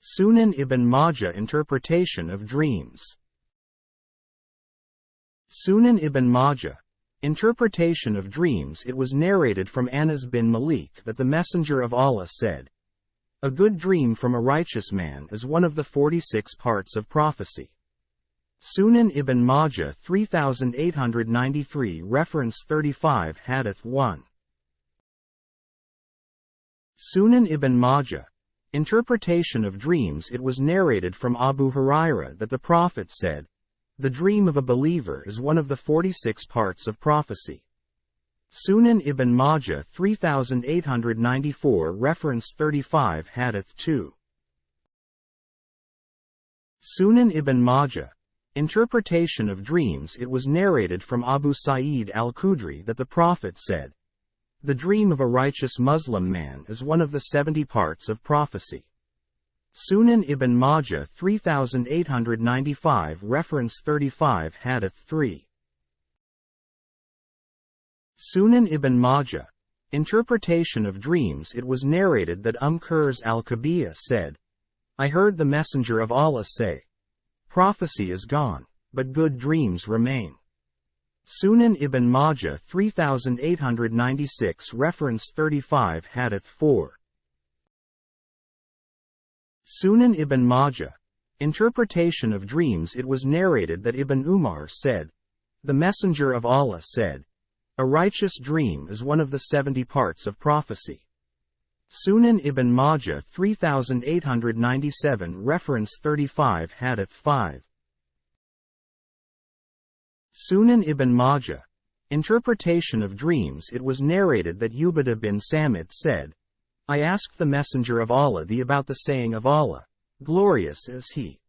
Sunan ibn Majah Interpretation of Dreams. Sunan ibn Majah, Interpretation of Dreams. It was narrated from Anas bin Malik that the Messenger of Allah said, "A good dream from a righteous man is one of the 46 parts of prophecy." Sunan ibn Majah 3893 Reference 35 Hadith 1. Sunan ibn Majah, Interpretation of Dreams. It was narrated from Abu Hurairah that the Prophet said, "The dream of a believer is one of the 46 parts of prophecy." Sunan ibn Majah 3894 Reference 35 Hadith 2. Sunan ibn Majah, Interpretation of Dreams. It was narrated from Abu Sa'id al-Khudri that the Prophet said, "The dream of a righteous Muslim man is one of the 70 parts of prophecy." Sunan ibn Majah 3895 Reference 35 Hadith 3. Sunan ibn Majah, Interpretation of Dreams. It was narrated that Qurs al-Kabiyah said, "I heard the Messenger of Allah say, prophecy is gone, but good dreams remain." Sunan ibn Majah 3896 Reference 35 Hadith 4. Sunan ibn Majah, Interpretation of Dreams. It was narrated that Ibn Umar said, "The Messenger of Allah said, a righteous dream is one of the 70 parts of prophecy." Sunan ibn Majah 3897 Reference 35 Hadith 5. Sunan ibn Majah, Interpretation of Dreams. It was narrated that Ubadah bin Samit said, "I asked the Messenger of Allah about the saying of Allah, glorious is He.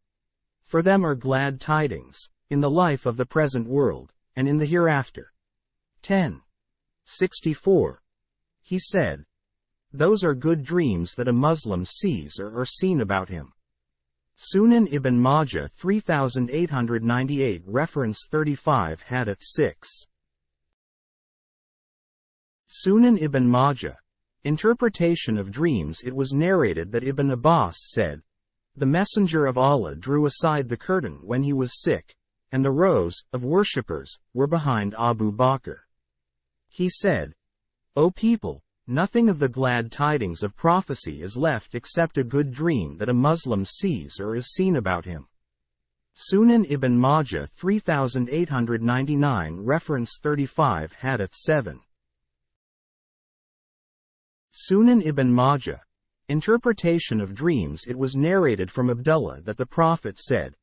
For them are glad tidings, in the life of the present world, and in the hereafter." 10:64. He said, "Those are good dreams that a Muslim sees or are seen about him." Sunan ibn Majah 3898 Reference 35 Hadith 6. Sunan ibn Majah, Interpretation of Dreams. It was narrated that Ibn Abbas said, "The Messenger of Allah drew aside the curtain when he was sick, and the rows of worshippers were behind Abu Bakr. He said, 'O people, nothing of the glad tidings of prophecy is left except a good dream that a Muslim sees or is seen about him.'" Sunan ibn Majah 3899 Reference 35 Hadith 7. Sunan ibn Majah, Interpretation of Dreams. It was narrated from Abdullah that the Prophet said,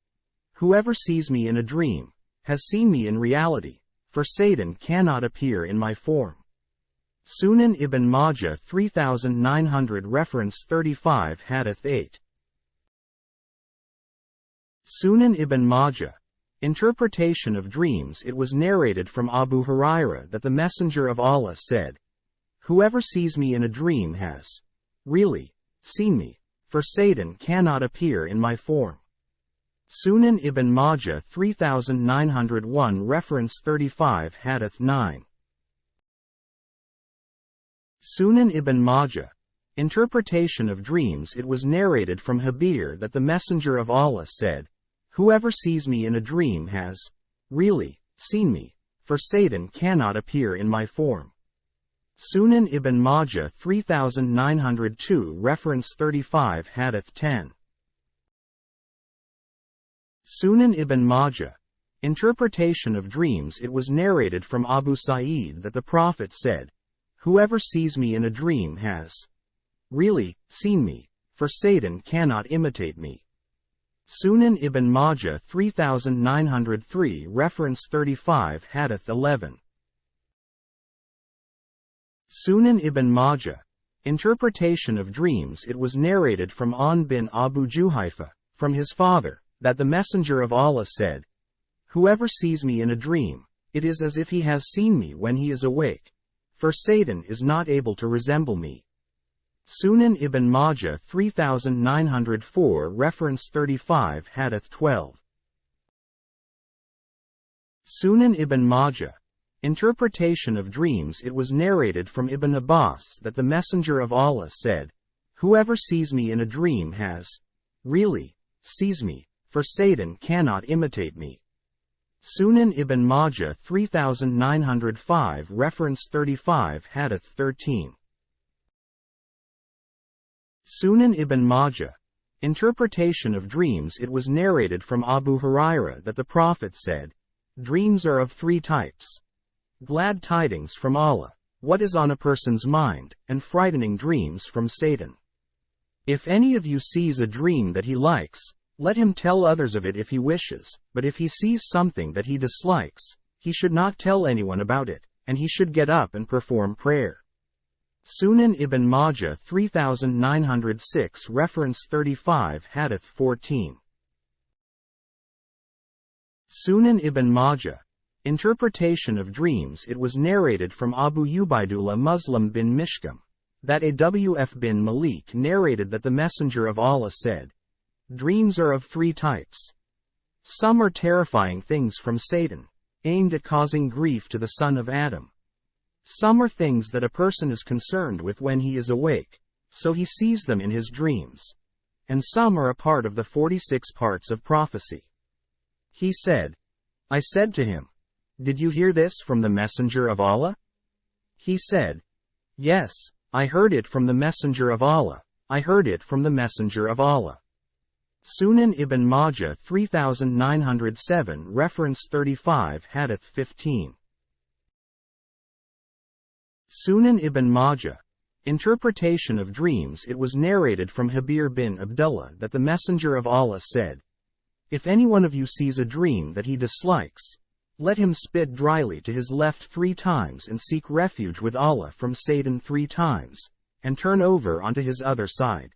"Whoever sees me in a dream has seen me in reality, for Satan cannot appear in my form." Sunan ibn Majah 3900 Reference 35 Hadith 8. Sunan ibn Majah, Interpretation of Dreams. It was narrated from Abu Hurairah that the Messenger of Allah said, "Whoever sees me in a dream has really seen me, for Satan cannot appear in my form." Sunan ibn Majah 3901 Reference 35 Hadith 9. Sunan ibn Majah, Interpretation of Dreams. It was narrated from Habir that the Messenger of Allah said, "Whoever sees me in a dream has really seen me, for Satan cannot appear in my form." Sunan ibn Majah 3902 Reference 35 Hadith 10. Sunan ibn Majah, Interpretation of Dreams. It was narrated from Abu Sa'id that the Prophet said, "Whoever sees me in a dream has really seen me, for Satan cannot imitate me." Sunan ibn Majah 3903 Reference 35 Hadith 11. Sunan ibn Majah, Interpretation of Dreams. It was narrated from An bin Abu Juhayfa, from his father, that the Messenger of Allah said, "Whoever sees me in a dream, it is as if he has seen me when he is awake, for Satan is not able to resemble me." Sunan ibn Majah 3904 Reference 35 Hadith 12. Sunan ibn Majah, Interpretation of Dreams. It was narrated from Ibn Abbas that the Messenger of Allah said, "Whoever sees me in a dream has Really, seize me, for Satan cannot imitate me. Sunan ibn Majah 3905 Reference 35 Hadith 13. Sunan ibn Majah. Interpretation of dreams. It was narrated from Abu Hurairah that the Prophet said, "Dreams are of three types. Glad tidings from Allah, what is on a person's mind, and frightening dreams from Satan. If any of you sees a dream that he likes, let him tell others of it if he wishes, but if he sees something that he dislikes, he should not tell anyone about it, and he should get up and perform prayer." Sunan ibn Majah 3906 Reference 35 Hadith 14. Sunan ibn Majah. Interpretation of dreams. It was narrated from Abu Ubaidullah Muslim bin Mishkam, that Awf bin Malik narrated that the Messenger of Allah said, "Dreams are of three types. Some are terrifying things from Satan, aimed at causing grief to the son of Adam. Some are things that a person is concerned with when he is awake, so he sees them in his dreams. And some are a part of the 46 parts of prophecy." He said, I said to him, "Did you hear this from the Messenger of Allah?" He said, "Yes, I heard it from the Messenger of Allah, I heard it from the Messenger of Allah." Sunan ibn Majah 3907 Reference 35 Hadith 15. Sunan ibn Majah. Interpretation of dreams. It was narrated from Habir bin Abdullah that the Messenger of Allah said, "If any one of you sees a dream that he dislikes, let him spit dryly to his left 3 times and seek refuge with Allah from Satan 3 times, and turn over onto his other side."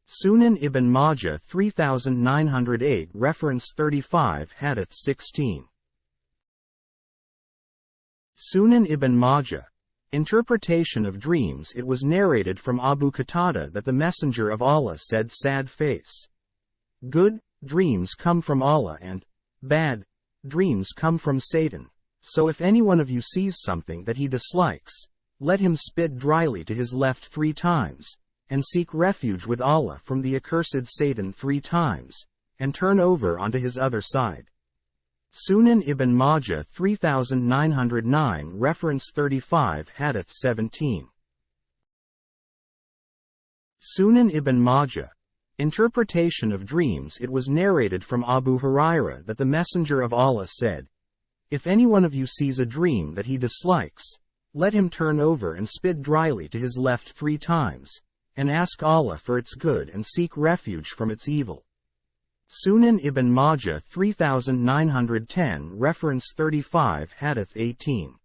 Sunan ibn Majah 3908 Reference 35 Hadith 16. Sunan ibn Majah. Interpretation of dreams. It was narrated from Abu Qatada that the Messenger of Allah said, "Sad face. Good dreams come from Allah and bad dreams come from Satan. So if any one of you sees something that he dislikes, let him spit dryly to his left 3 times, and seek refuge with Allah from the accursed Satan 3 times, and turn over onto his other side." Sunan ibn Majah 3909 Reference 35 Hadith 17. Sunan ibn Majah. Interpretation of dreams. It was narrated from Abu Hurairah that the Messenger of Allah said, "If any one of you sees a dream that he dislikes, let him turn over and spit dryly to his left 3 times, and ask Allah for its good and seek refuge from its evil." Sunan ibn Majah 3910 Reference 35 Hadith 18.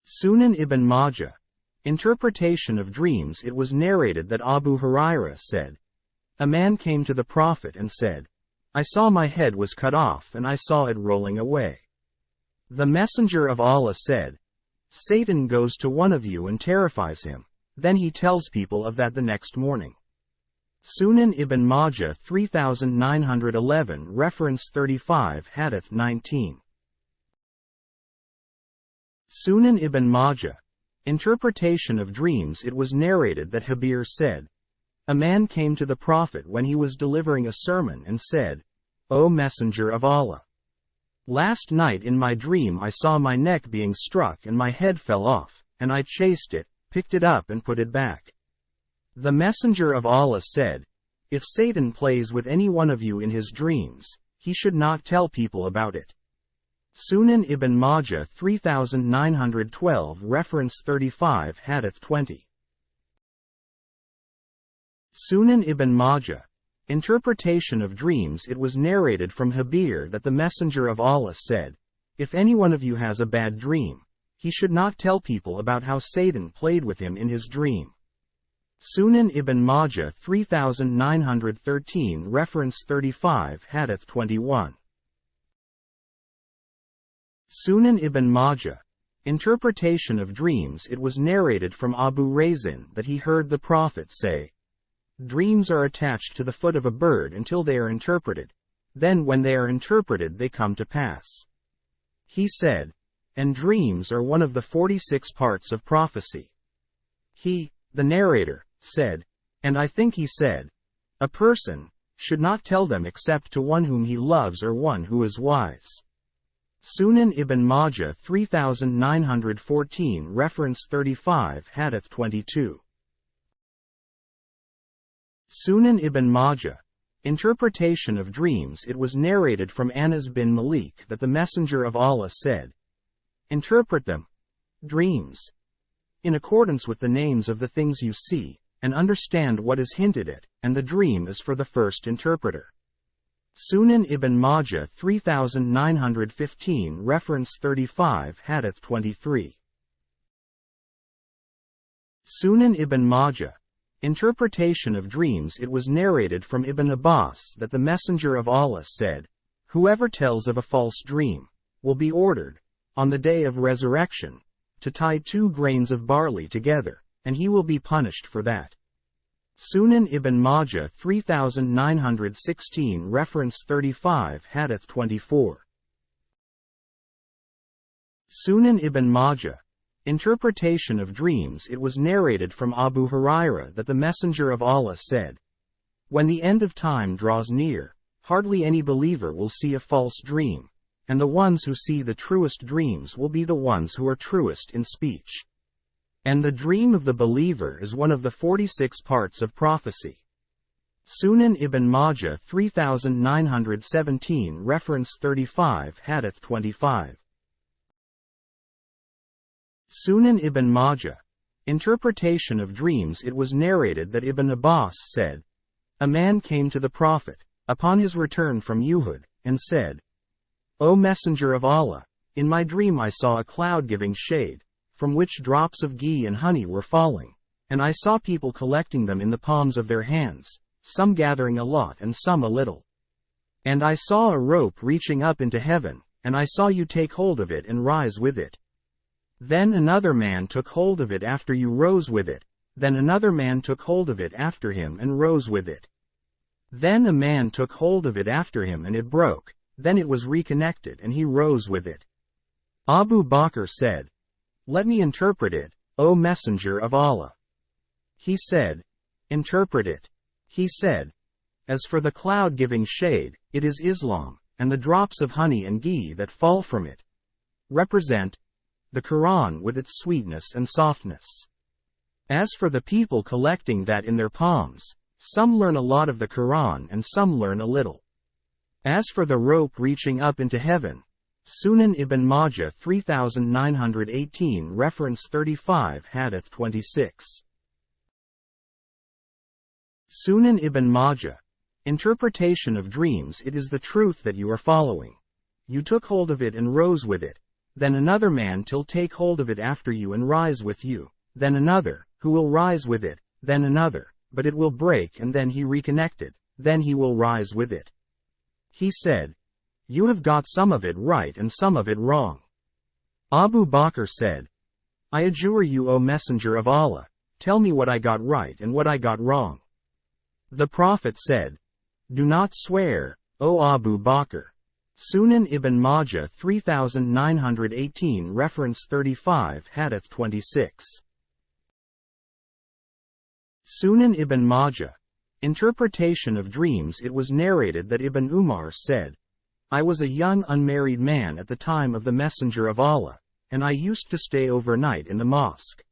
Sunan ibn Majah. Interpretation of dreams. It was narrated that Abu Hurairah said, "A man came to the Prophet and said, 'I saw my head was cut off and I saw it rolling away.' The Messenger of Allah said, 'Satan goes to one of you and terrifies him, then he tells people of that the next morning.'" Sunan ibn Majah 3911 Reference 35 Hadith 19. Sunan ibn Majah. Interpretation of dreams. It was narrated that Habir said, "A man came to the Prophet when he was delivering a sermon and said, 'O Messenger of Allah, last night in my dream I saw my neck being struck and my head fell off, and I chased it, picked it up and put it back.' The Messenger of Allah said, 'If Satan plays with any one of you in his dreams, he should not tell people about it.'" Sunan ibn Majah 3912 Reference 35 Hadith 20. Sunan ibn Majah. Interpretation of dreams. It was narrated from Habir that the Messenger of Allah said, "If any one of you has a bad dream, he should not tell people about how Satan played with him in his dream." Sunan ibn Majah 3913 Reference 35 Hadith 21. Sunan ibn Majah. Interpretation of dreams. It was narrated from Abu Razin that he heard the Prophet say, "Dreams are attached to the foot of a bird until they are interpreted. Then when they are interpreted they come to pass." He said, "And dreams are one of the 46 parts of prophecy." He, the narrator, said, And I think he said, a person should not tell them except to one whom he loves or one who is wise. Sunan ibn Majah 3914 reference 35 Hadith 22. Sunan ibn Majah. Interpretation of dreams. It was narrated from Anas bin Malik that the Messenger of Allah said, interpret them, dreams, in accordance with the names of the things you see, and understand what is hinted at, and the dream is for the first interpreter. Sunan ibn Majah 3915 reference 35 Hadith 23. Sunan ibn Majah. Interpretation of dreams. It was narrated from Ibn Abbas that the Messenger of Allah said, whoever tells of a false dream will be ordered, on the day of resurrection, to tie 2 grains of barley together, and he will be punished for that. Sunan ibn Majah 3916 reference 35 Hadith 24. Sunan ibn Majah. Interpretation of dreams. It was narrated from Abu Hurairah that the Messenger of Allah said, when the end of time draws near, hardly any believer will see a false dream, and the ones who see the truest dreams will be the ones who are truest in speech. And the dream of the believer is one of the 46 parts of prophecy. Sunan ibn Majah 3917 reference 35 Hadith 25. Sunan ibn Majah. Interpretation of dreams. It was narrated that Ibn Abbas said, a man came to the Prophet, upon his return from Uhud, and said, O Messenger of Allah, in my dream I saw a cloud giving shade, from which drops of ghee and honey were falling, and I saw people collecting them in the palms of their hands, some gathering a lot and some a little. And I saw a rope reaching up into heaven, and I saw you take hold of it and rise with it. Then another man took hold of it after you rose with it, then another man took hold of it after him and rose with it. Then a man took hold of it after him and it broke, then it was reconnected and he rose with it. Abu Bakr said, let me interpret it, O Messenger of Allah. He said, interpret it. He said, as for the cloud giving shade, it is Islam, and the drops of honey and ghee that fall from it represent the Quran with its sweetness and softness. As for the people collecting that in their palms, some learn a lot of the Quran and some learn a little. As for the rope reaching up into heaven, Sunan ibn Majah 3918 reference 35 Hadith 26. Sunan ibn Majah. Interpretation of dreams. It is the truth that you are following. You took hold of it and rose with it, then another man till take hold of it after you and rise with you, then another, who will rise with it, then another, but it will break and then he reconnected, then he will rise with it. He said, you have got some of it right and some of it wrong. Abu Bakr said, I adjure you, O Messenger of Allah, tell me what I got right and what I got wrong. The Prophet said, do not swear, O Abu Bakr. Sunan ibn Majah 3918 reference 35 Hadith 26. Sunan ibn Majah. Interpretation of dreams. It was narrated that Ibn Umar said, I was a young unmarried man at the time of the Messenger of Allah, and I used to stay overnight in the mosque.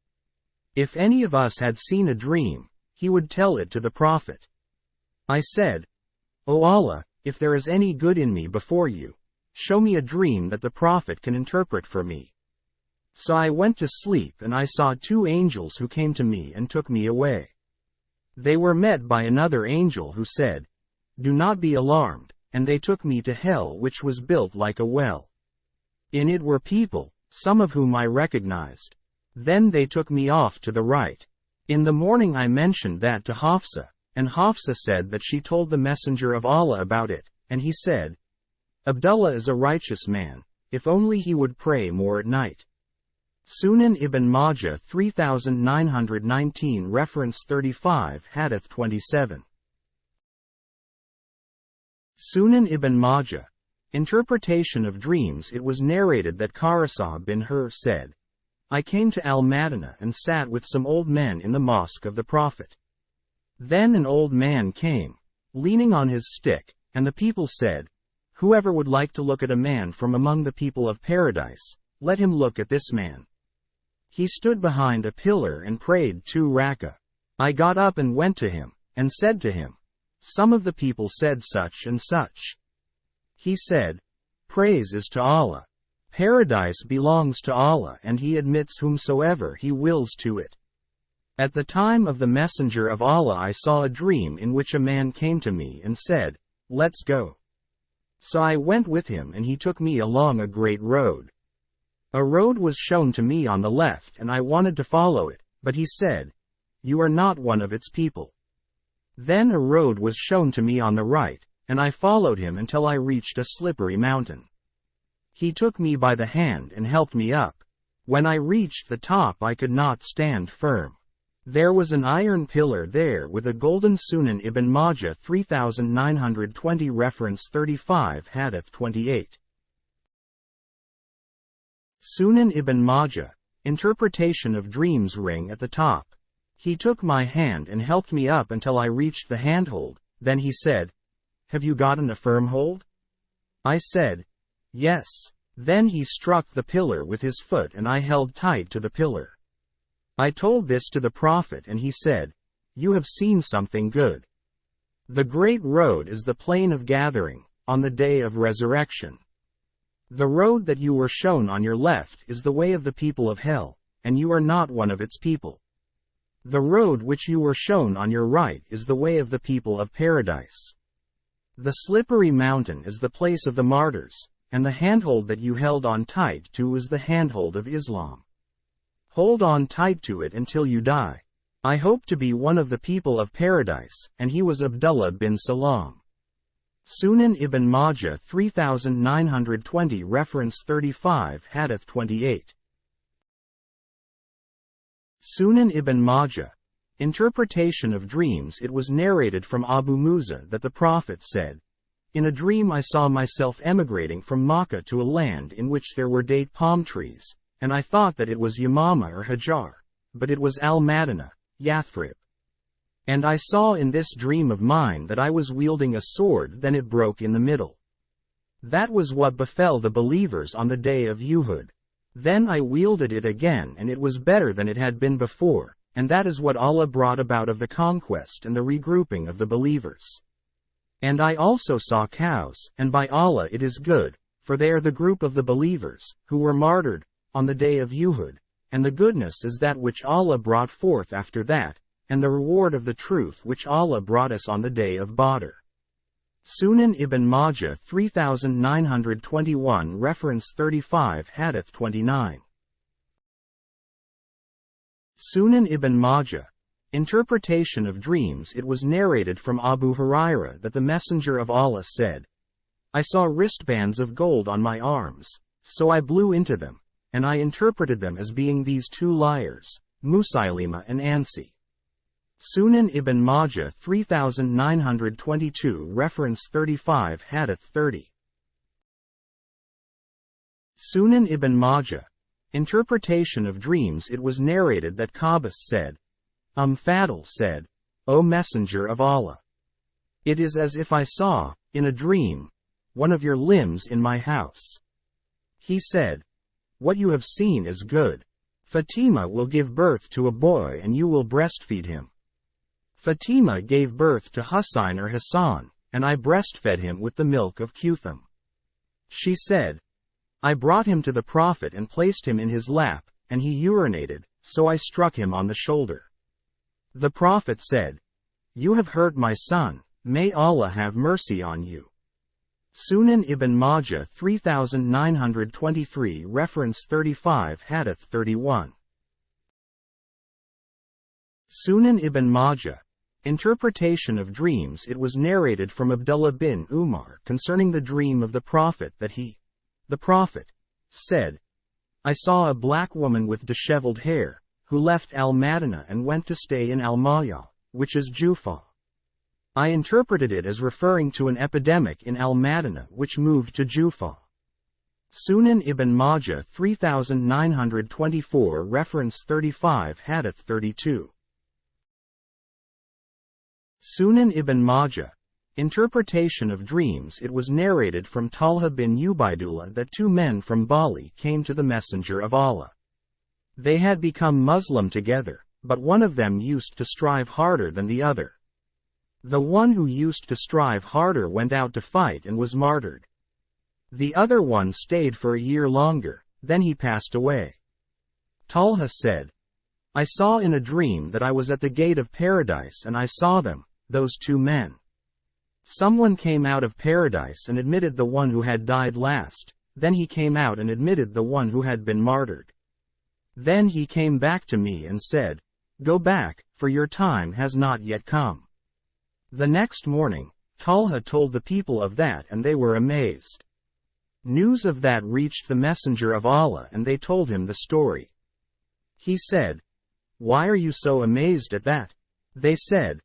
If any of us had seen a dream, he would tell it to the Prophet. I said, O Allah, if there is any good in me before you, show me a dream that the Prophet can interpret for me. So I went to sleep and I saw 2 angels who came to me and took me away. They were met by another angel who said, do not be alarmed, and they took me to hell, which was built like a well. In it were people, some of whom I recognized. Then they took me off to the right. In the morning I mentioned that to Hafsa, and Hafsa said that she told the Messenger of Allah about it, and he said, Abdullah is a righteous man, if only he would pray more at night. Sunan ibn Majah 3919 reference 35 Hadith 27. Sunan ibn Majah. Interpretation of dreams. It was narrated that Qarasa bin Hur said, I came to Al-Madinah and sat with some old men in the mosque of the Prophet. Then an old man came, leaning on his stick, and the people said, "Whoever would like to look at a man from among the people of paradise, let him look at this man." He stood behind a pillar and prayed 2 rakah. I got up and went to him, and said to him, "Some of the people said such and such." He said, "Praise is to Allah. Paradise belongs to Allah, and He admits whomsoever He wills to it. At the time of the Messenger of Allah I saw a dream in which a man came to me and said, 'Let's go.' So I went with him and he took me along a great road. A road was shown to me on the left and I wanted to follow it, but he said, 'You are not one of its people.' Then a road was shown to me on the right, and I followed him until I reached a slippery mountain. He took me by the hand and helped me up. When I reached the top I could not stand firm. There was an iron pillar there with a golden Sunan ibn Majah 3920 reference 35 Hadith 28. Sunan ibn Majah, interpretation of dreams ring at the top. He took my hand and helped me up until I reached the handhold, then he said, "Have you gotten a firm hold?" I said, "Yes." Then he struck the pillar with his foot and I held tight to the pillar. I told this to the Prophet and he said, "You have seen something good. The great road is the plain of gathering, on the day of resurrection. The road that you were shown on your left is the way of the people of hell, and you are not one of its people. The road which you were shown on your right is the way of the people of paradise. The slippery mountain is the place of the martyrs, and the handhold that you held on tight to is the handhold of Islam. Hold on tight to it until you die. I hope to be one of the people of paradise," and he was Abdullah bin Salam. Sunan ibn Majah 3920 reference 35 Hadith 28. Sunan ibn Majah, interpretation of dreams. It was narrated from Abu Musa that the Prophet said, "In a dream I saw myself emigrating from Makkah to a land in which there were date palm trees, and I thought that it was Yamama or Hajar, but it was Al-Madinah, Yathrib. And I saw in this dream of mine that I was wielding a sword, then it broke in the middle. That was what befell the believers on the day of Uhud. Then I wielded it again and it was better than it had been before, and that is what Allah brought about of the conquest and the regrouping of the believers. And I also saw cows, and by Allah it is good, for they are the group of the believers, who were martyred, on the day of Uhud, and the goodness is that which Allah brought forth after that, and the reward of the truth which Allah brought us on the day of Badr." Sunan ibn Majah 3921 reference 35 Hadith 29. Sunan ibn Majah, interpretation of dreams. It was narrated from Abu Hurairah that the Messenger of Allah said, "I saw wristbands of gold on my arms, so I blew into them, and I interpreted them as being these 2 liars, Musailima and Ansi." Sunan ibn Majah 3922 reference 35 Hadith 30. Sunan ibn Majah, interpretation of dreams. It was narrated that Qabas said, Fadl said, "O Messenger of Allah, it is as if I saw, in a dream, one of your limbs in my house." He said, "What you have seen is good. Fatima will give birth to a boy and you will breastfeed him." Fatima gave birth to Husayn or Hassan, and I breastfed him with the milk of Kuthum. She said, "I brought him to the Prophet and placed him in his lap, and he urinated, so I struck him on the shoulder. The Prophet said, 'You have hurt my son, may Allah have mercy on you.'" Sunan ibn Majah 3923 reference 35 Hadith 31. Sunan ibn Majah, interpretation of dreams. It was narrated from Abdullah bin Umar concerning the dream of the Prophet that he, the Prophet, said, "I saw a black woman with disheveled hair, who left Al-Madinah and went to stay in Al-Majah, which is Jufa. I interpreted it as referring to an epidemic in Al-Madinah which moved to Jufa." Sunan ibn Majah 3924 reference 35 Hadith 32. Sunan ibn Majah. Interpretation of dreams. It was narrated from Talha bin Ubaidullah that two men from Bali came to the Messenger of Allah. They had become Muslim together, but one of them used to strive harder than the other. The one who used to strive harder went out to fight and was martyred. The other one stayed for a year longer, then he passed away. Talha said, I saw in a dream that I was at the gate of paradise and I saw them, those two men. Someone came out of paradise and admitted the one who had died last, then he came out and admitted the one who had been martyred. Then he came back to me and said, Go back, for your time has not yet come. The next morning, Talha told the people of that and they were amazed. News of that reached the Messenger of Allah and they told him the story. He said, Why are you so amazed at that? They said,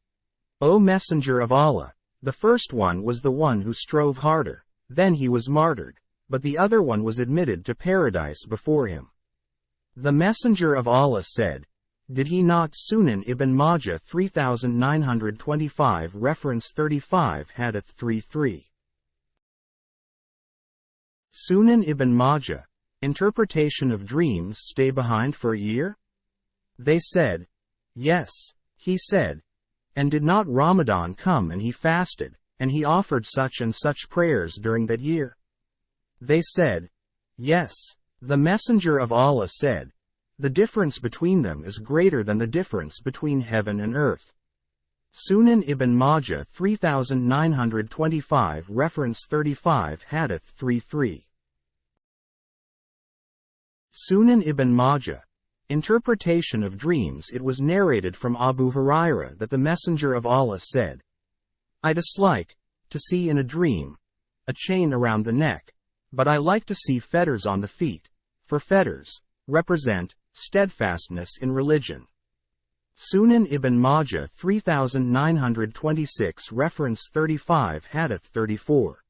O Messenger of Allah, the first one was the one who strove harder, then he was martyred, but the other one was admitted to paradise before him. The Messenger of Allah said, Did he not? Sunan ibn Majah 3925 reference 35 Hadith 33. Sunan ibn Majah. Interpretation of dreams. Stay behind for a year? They said, Yes. He said, And did not Ramadan come and he fasted, and he offered such and such prayers during that year? They said, Yes. The Messenger of Allah said, The difference between them is greater than the difference between heaven and earth. Sunan ibn Majah 3925 reference 35 Hadith 33. Sunan ibn Majah. Interpretation of dreams. It was narrated from Abu Hurairah that the Messenger of Allah said, I dislike to see in a dream a chain around the neck, but I like to see fetters on the feet, for fetters represent steadfastness in religion. Sunan ibn Majah 3926 reference 35 Hadith 34.